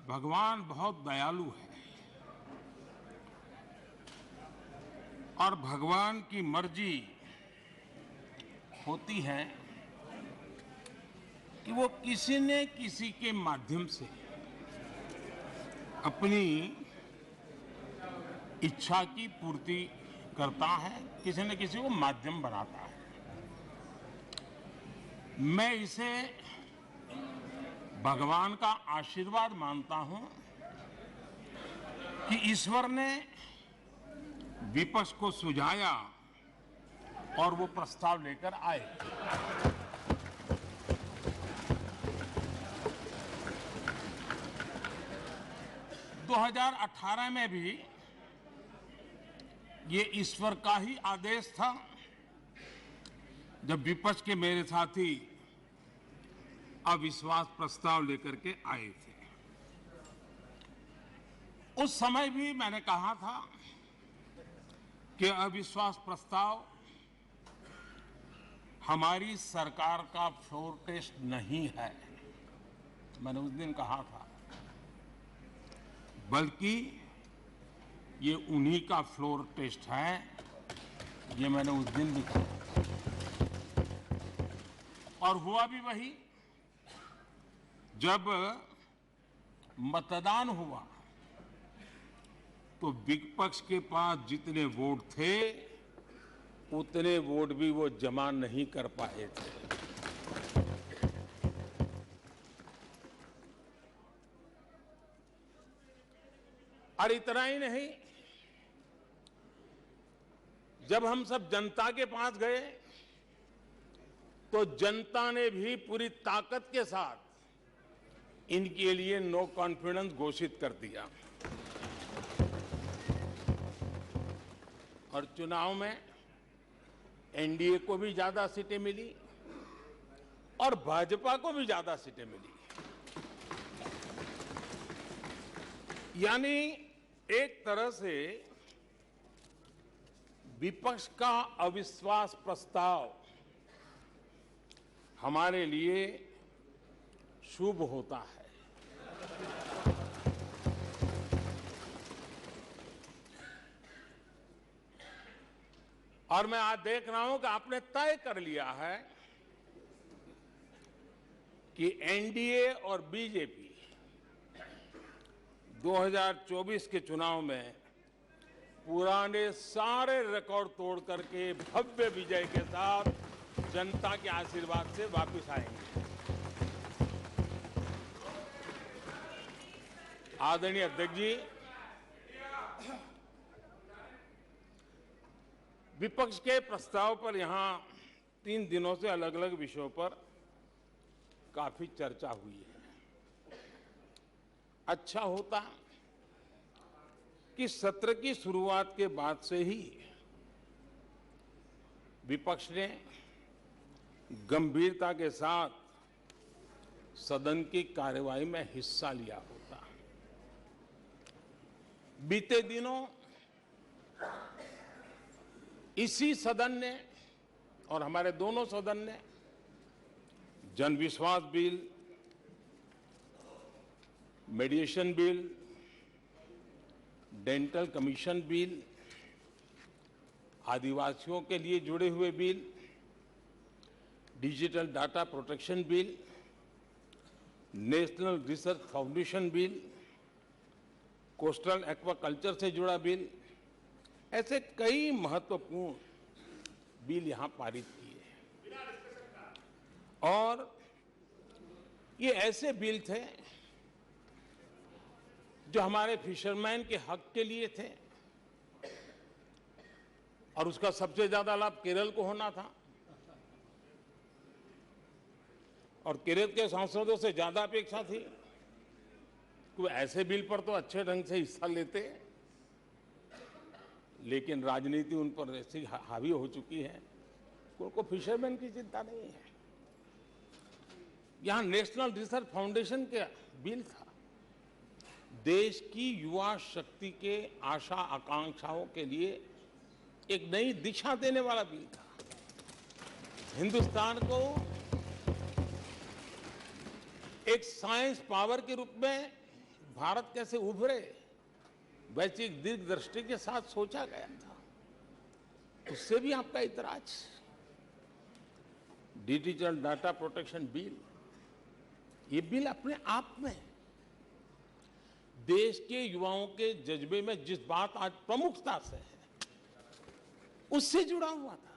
भगवान बहुत दयालु है और भगवान की मर्जी होती है कि वो किसी न किसी के माध्यम से अपनी इच्छा की पूर्ति करता है, किसी न किसी को माध्यम बनाता है। मैं इसे भगवान का आशीर्वाद मानता हूं कि ईश्वर ने विपक्ष को सुझाया और वो प्रस्ताव लेकर आए। दो 2018 में भी ये ईश्वर का ही आदेश था, जब विपक्ष के मेरे साथी अविश्वास प्रस्ताव लेकर के आए थे। उस समय भी मैंने कहा था कि अविश्वास प्रस्ताव हमारी सरकार का फ्लोर टेस्ट नहीं है। मैंने उस दिन कहा था, बल्कि ये उन्हीं का फ्लोर टेस्ट है। ये मैंने उस दिन भी कहा और हुआ भी वही। जब मतदान हुआ तो विपक्ष के पास जितने वोट थे उतने वोट भी वो जमा नहीं कर पाए थे। और इतना ही नहीं, जब हम सब जनता के पास गए तो जनता ने भी पूरी ताकत के साथ इनके लिए नो कॉन्फिडेंस घोषित कर दिया। और चुनाव में एनडीए को भी ज्यादा सीटें मिली और भाजपा को भी ज्यादा सीटें मिली। यानी एक तरह से विपक्ष का अविश्वास प्रस्ताव हमारे लिए शुभ होता है। और मैं आज देख रहा हूं कि आपने तय कर लिया है कि एनडीए और बीजेपी 2024 के चुनाव में पुराने सारे रिकॉर्ड तोड़ करके भव्य विजय के साथ जनता के आशीर्वाद से वापस आएंगे। आदरणीय अध्यक्ष जी, विपक्ष के प्रस्ताव पर यहां 3 दिनों से अलग अलग विषयों पर काफी चर्चा हुई है। अच्छा होता कि सत्र की शुरुआत के बाद से ही विपक्ष ने गंभीरता के साथ सदन की कार्यवाही में हिस्सा लिया होता। बीते दिनों इसी सदन ने और हमारे दोनों सदन ने जनविश्वास bill, mediation bill, dental commission bill, आदिवासियों के लिए जुड़े हुए bill, digital data protection bill, national research foundation bill, coastal aquaculture से जुड़ा बिल, ऐसे कई महत्वपूर्ण बिल यहां पारित किए। और ये ऐसे बिल थे जो हमारे फिशरमैन के हक के लिए थे और उसका सबसे ज्यादा लाभ केरल को होना था। और केरल के सांसदों से ज्यादा अपेक्षा थी कि ऐसे बिल पर तो अच्छे ढंग से हिस्सा लेते, लेकिन राजनीति उन पर ऐसी हावी हो चुकी है कि उनको फिशरमैन की चिंता नहीं है। यहां नेशनल रिसर्च फाउंडेशन का बिल था, देश की युवा शक्ति के आशा आकांक्षाओं के लिए एक नई दिशा देने वाला बिल था। हिंदुस्तान को एक साइंस पावर के रूप में भारत कैसे उभरे, वैश्विक दीर्घदृष्टि के साथ सोचा गया था, उससे भी आपका इतराज। डिजिटल डाटा प्रोटेक्शन बिल, ये बिल अपने आप में देश के युवाओं के जज्बे में जिस बात आज प्रमुखता से है, उससे जुड़ा हुआ था।